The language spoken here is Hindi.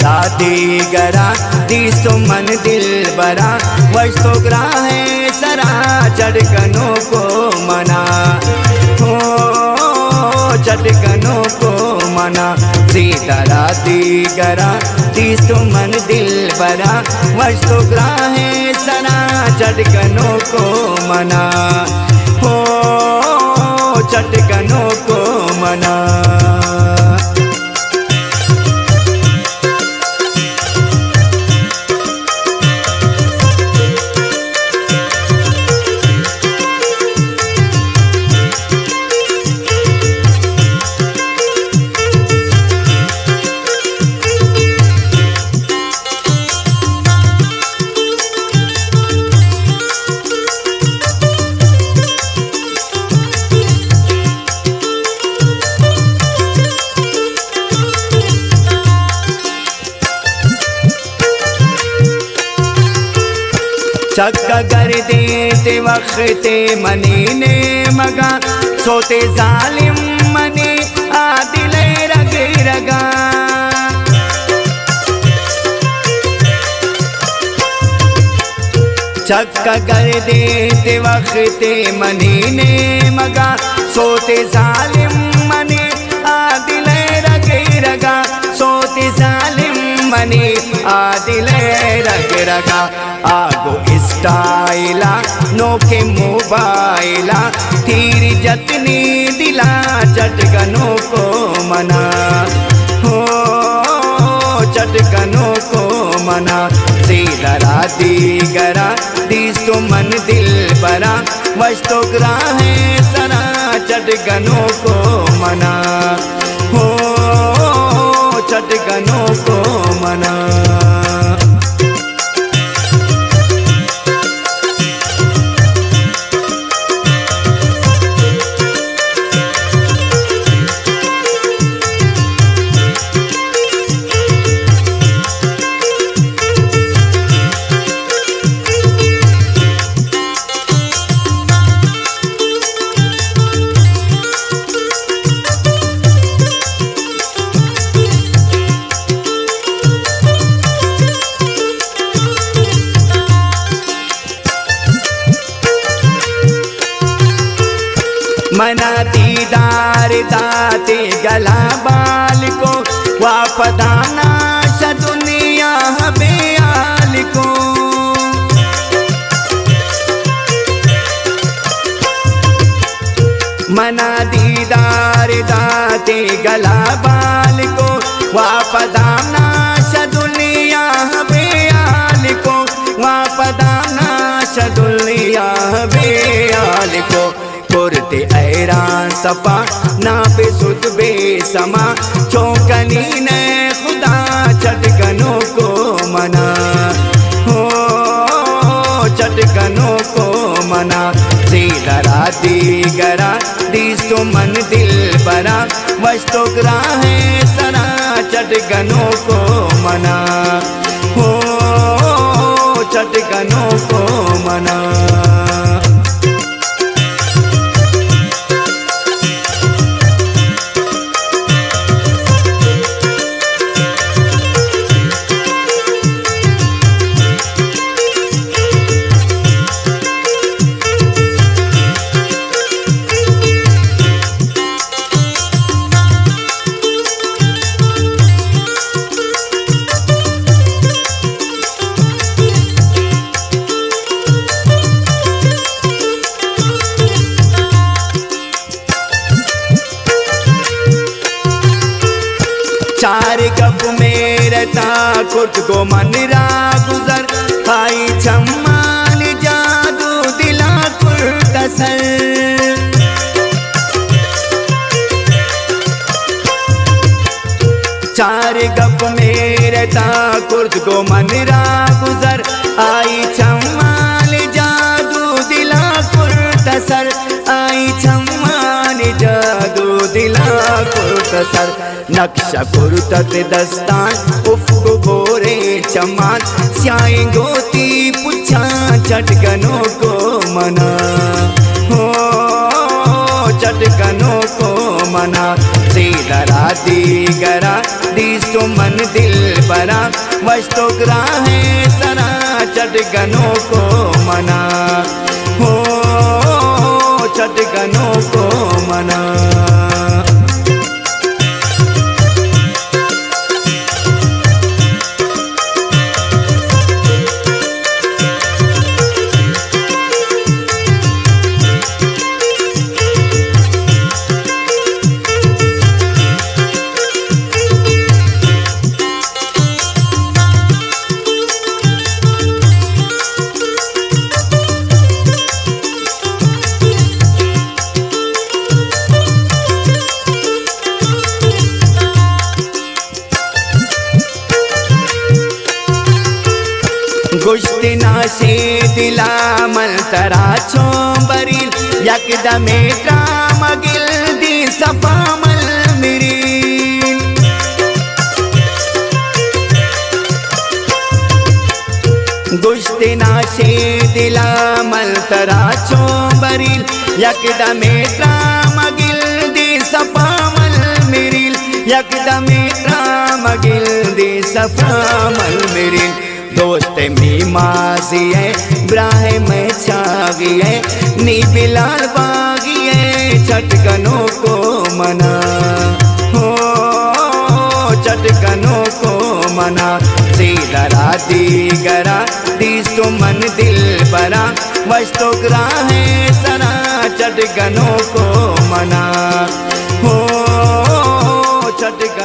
सीधरा दीगरा दिसो मन दिल बरा वस्तु ग्राहे सरा चटकनों को मना हो चटकनों को मना सीधरा दीगरा दिसो मन दिल बरा वस्तु ग्राहे सरा चटकनों को मना हो चटकनों को मना। चक्का कर देते वक्त मनी ने मगा सोते जालिम मनी आदिल रग रगा चक्का कर देते वक्त मनी ने मगा सोते जालिम मनी आदिल रग रगा सोते जालिम मनी आदिल रग रगा आगो स्टाइला नोके मोबाइला तेरी जतनी दिला चटकनों को मना हो चटकनों को मना सीधरा दीगरा दिसो मन दिल बरा वस्तु ग्राहे सरा चटकनों को मना हो चटकनों को मना। मना दीदार दाते गला बाल को वापदाना श दुनिया बेआल को मना दीदार दाते गला बाल को वापदाना श दुनिया बेआल को वापदाना श दुनिया बेआल को कुर्ते ऐरान सफा ना बेसुद बेसमा चौकनी ने खुदा चटकनों को मना हो चटकनों को मना सीधरा दीगरा दिसो मन दिल बरा वस्तु ग्राहे सरा चटकनों को मना हो चटकनों को मना। चार कप में रहता कुर्त को मनरा गुजर खाई चम्मान जादू दिला कुर्तसर चार कप में रहता कुर्त को मनरा गुजर आई चम्मान जादू दिला कुर्तसर आई चम्मान जादू दिला कुर्तसर नक्शा कुर्तत दस्तान उफ्क गोरे चमान स्याए गोती पुछा चटकनों को मना हो चटकनों को मना सीधरा दीगरा दिस तो मन दिल बरा वस्तु ग्राहे सरा चटगनों को मना हो चटगनों को मना। गुश्तिना से दिला मलतरा चोंबरील यकदमे ड्रामगिल दी सफामल मिरीन। गुश्तिना से दिला मलतरा चोंबरील यकदमे ड्रामगिल दी सफामल मिरील यकदमे ड्रामगिल दी सफामल मिरील। दोस्त मी माजी है ब्राहे में छागी है नी बिलाल बागी है चटकनों को मना हो चटकनों को मना। सीधरा दीगरा दिस तो मन दिल बरा वस्तु ग्राहे सरा चटकनों को मना हो चटकनों